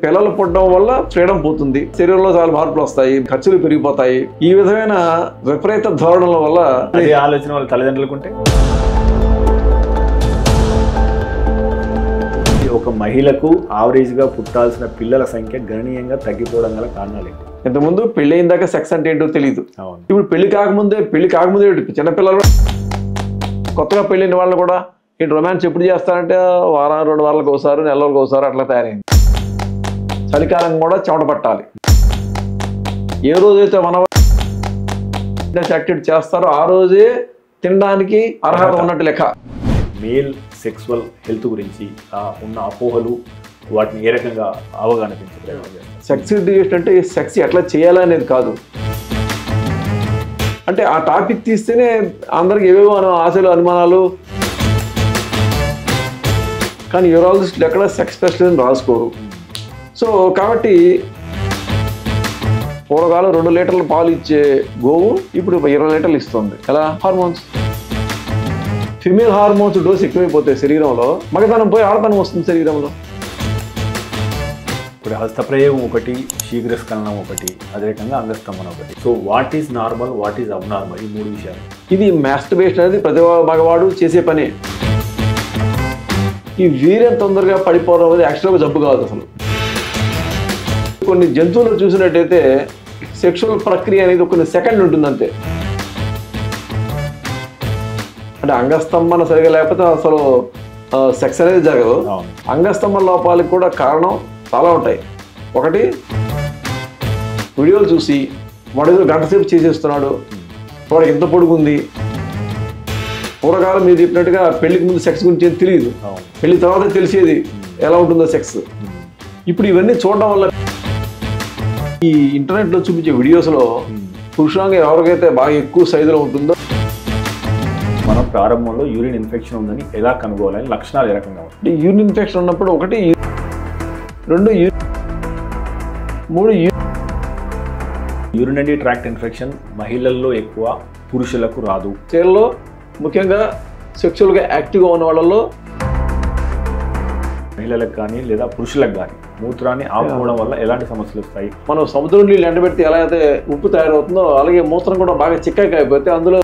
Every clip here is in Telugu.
పిల్లలు పుట్టడం వల్ల ఫ్రీడమ్ పోతుంది, శరీరంలో చాలా మార్పులు వస్తాయి, ఖర్చులు పెరిగిపోతాయి. ఈ విధమైన విపరీత ధోరణుల వల్ల ఆలోచన వాళ్ళ తల్లిదండ్రులకుంటే ఒక మహిళకు యావరేజ్గా పుట్టాల్సిన పిల్లల సంఖ్య గణనీయంగా తగ్గిపోవడం గల కారణాలు ఏంటి? ఇంతకుముందు పెళ్లి అయిన దాకా సెక్స్ అంటే ఏంటో తెలియదు. ఇప్పుడు పెళ్లి కాకముందే చిన్నపిల్లలు కొత్తగా పెళ్ళిన వాళ్ళు కూడా ఏంటి రొమాన్స్ ఎప్పుడు చేస్తారంటే వారం 2 వారాలకు ఒకసారి, నెల రోజులకు ఒకసారి అట్లా తయారైంది. చలికాలం కూడా చెమట పట్టాలి. ఏ రోజైతే మనం యాక్టివిటీ చేస్తారో ఆ రోజే తినడానికి అర్హత ఉన్నట్టు లెక్క. మేల్ సెక్సువల్ హెల్త్ గురించి ఉన్న అపోహలు వాటిని ఏ రకంగా అవగాహన పెంచుతారు? సెక్స్ ఎడ్యుకేషన్ అంటే సెక్స్ ఎట్లా చేయాలనేది కాదు. అంటే ఆ టాపిక్ తీస్తేనే అందరికి ఏవేవో ఆశలు, అనుమానాలు. కానీ యూరాలజిస్టులు ఎక్కడ సెక్స్ స్పెషలిస్ట్ రాసుకోరు. సో కాబట్టి పూర్వకాలం 2 లీటర్ల పాలు ఇచ్చే గోవు ఇప్పుడు 20 లీటర్లు ఇస్తుంది. ఎలా? హార్మోన్స్. ఫిమేల్ హార్మోన్స్ డోస్ ఎక్కువైపోతాయి శరీరంలో, మగతనం పోయి ఆడతనం వస్తుంది శరీరంలో. ఇప్పుడు హస్తప్రయోగం ఒకటి, శీఘ్రస్ఖలనం ఒకటి, అదే రకంగా అంగస్తంభన ఒకటి. So what is normal, what is abnormal, ఈ 3 విషయాలు. ఇది మాస్టర్బేషన్ అనేది ప్రతి మగవాడు చేసే పని. ఈ వీర్యం తొందరగా పడిపోవడం అనేది యాక్చువల్గా జబ్బు కాదు. అసలు కొన్ని జంతువులు చూసినట్టయితే సెక్షువల్ ప్రక్రియ అనేది కొన్ని సెకండ్ ఉంటుంది అంతే. అంటే అంగస్తంభన సరిగా లేకపోతే అసలు సెక్స్ అనేది జరగదు. అంగస్తంభన లోపాలకు కూడా కారణం చాలా ఉంటాయి. ఒకటి, వీడియోలు చూసి వాడు ఏదో గంట సేపు చేసేస్తున్నాడు, వాడికి ఎంత పొడుగుంది. పూర్వకాలం మీరు చెప్పినట్టుగా పెళ్లికి ముందు సెక్స్ గురించి ఏం తెలియదు, పెళ్లి తర్వాత తెలిసేది ఎలా ఉంటుందో సెక్స్. ఇప్పుడు ఇవన్నీ చూడడం వల్ల ఈ ఇంటర్నెట్లో చూపించే వీడియోస్లో పురుషాంగం ఎవరికైతే బాగా ఎక్కువ సైజులో ఉంటుందో. మనం ప్రారంభంలో యూరిన్ ఇన్ఫెక్షన్ ఉందని ఎలా కనుగోవాలని లక్షణాలు ఏ రకంగా ఉంటాయి? యూరిన్ ఇన్ఫెక్షన్ ఉన్నప్పుడు 1, 2, 3 యూరినరీ ట్రాక్ట్ ఇన్ఫెక్షన్ మహిళల్లో ఎక్కువ, పురుషులకు రాదు. స్త్రీల్లో ముఖ్యంగా సెక్షువల్గా యాక్టివ్గా ఉన్న వాళ్ళలో, మహిళలకు కానీ లేదా పురుషులకు కానీ మూత్రాన్ని ఆపుకోవడం వల్ల ఎలాంటి సమస్యలు వస్తాయి? మనం సముద్రం నీళ్ళు ఎండబెడితే ఎలా అయితే ఉప్పు తయారవుతుందో అలాగే మూత్రం కూడా బాగా చిక్కగా అయిపోతే అందులో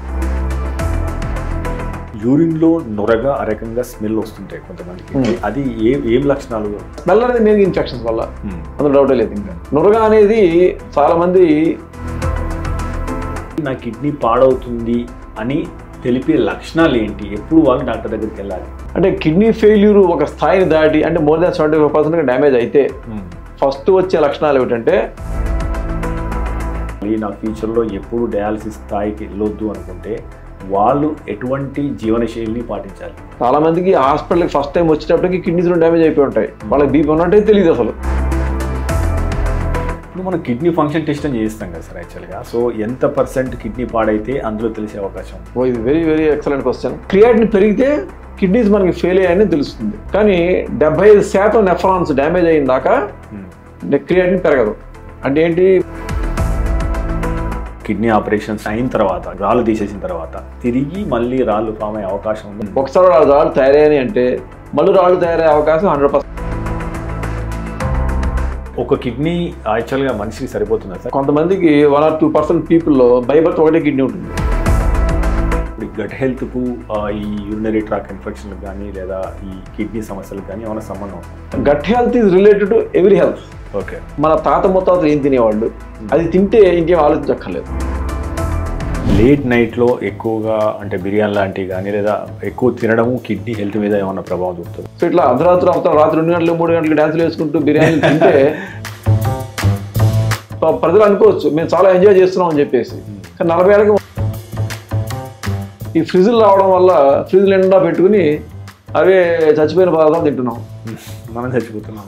యూరిన్లో నొరగా ఆ రకంగా స్మెల్ వస్తుంటాయి కొంతమందికి. అది ఏం లక్షణాలు? స్మెల్ అనేది మెయిన్ ఇన్ఫెక్షన్స్ వల్ల, అందులో డౌటే లేదు. ఇంకా నొరగా అనేది చాలా మంది నా కిడ్నీ పాడవుతుంది అని తెలిపే లక్షణాలు ఏంటి? ఎప్పుడు వాళ్ళు డాక్టర్ దగ్గరికి వెళ్ళాలి? అంటే కిడ్నీ ఫెయిల్యూర్ ఒక స్థాయిని దాటి అంటే మోర్ దాన్ 75% డ్యామేజ్ అయితే ఫస్ట్ వచ్చే లక్షణాలు ఏమిటంటే, నా ఫ్యూచర్లో ఎప్పుడు డయాలసిస్ స్థాయికి వెళ్ళొద్దు అనుకుంటే వాళ్ళు ఎటువంటి జీవనశైలిని పాటించాలి? చాలా మందికి హాస్పిటల్కి ఫస్ట్ టైం వచ్చేటప్పటికి కిడ్నీస్ డ్యామేజ్ అయిపోయి ఉంటాయి, వాళ్ళకి బీపీ ఉన్నట్టే తెలియదు అసలు. ఇప్పుడు మనం కిడ్నీ ఫంక్షన్ టెస్ట్ అని చేస్తాం కదా సార్ యాక్చువల్గా. సో ఎంత % కిడ్నీ పాడైతే అందులో తెలిసే అవకాశం? ఇది very very excellent question. Creatine పెరిగితే కిడ్నీస్ మనకి ఫెయిల్ అయ్యాయని తెలుస్తుంది, కానీ 75% నెఫ్రాన్స్ డ్యామేజ్ అయిన దాకా క్రియాటిన్ పెరగదు. అంటే ఏంటి? కిడ్నీ ఆపరేషన్స్ అయిన తర్వాత, రాళ్ళు తీసేసిన తర్వాత తిరిగి మళ్ళీ రాళ్ళు ఫామ్ అయ్యే అవకాశం ఉంది. ఒకసారి రాళ్ళు తయారయ్యాయి అంటే మళ్ళీ రాళ్ళు తయారయ్యే అవకాశం 100%. ఒక కిడ్నీ యాక్చువల్గా మనిషికి సరిపోతుందా సార్? కొంతమందికి 1 or 2% పీపుల్లో బై బర్త్ ఒకటే కిడ్నీ ఉంటుంది. ఇప్పుడు గట్ హెల్త్కు ఈ యూరినరీ ట్రాక్ట్ ఇన్ఫెక్షన్లకు కానీ లేదా ఈ కిడ్నీ సమస్యలకు కానీ ఏమైనా సంబంధం ఉంటుంది? Gut health is related to every health. Okay, మన తాత ముత్తాతలు ఏం తినేవాళ్ళు అది తింటే ఇంకేం ఆలోచించక్కర్లేదు. లేట్ నైట్లో ఎక్కువగా అంటే బిర్యానీ లాంటివి కానీ లేదా ఎక్కువ తినడము కిడ్నీ హెల్త్ మీద ఏమైనా ప్రభావం చూపుతుంది? సో ఇట్లా అర్ధరాత్రి రాత్రి 2 గంటలు 3 గంటలు డ్యాన్సులు వేసుకుంటూ బిర్యానీ తింటే ప్రజలు అనుకోవచ్చు మేము చాలా ఎంజాయ్ చేస్తున్నాం అని చెప్పేసి. కానీ 40 ఏళ్ళకి ఈ ఫ్రిడ్జ్లు రావడం వల్ల ఫ్రిడ్జ్ నిండా పెట్టుకుని అవే చచ్చిపోయిన పదార్థాలు తింటున్నాం. మనం చచ్చిపోతున్నాం.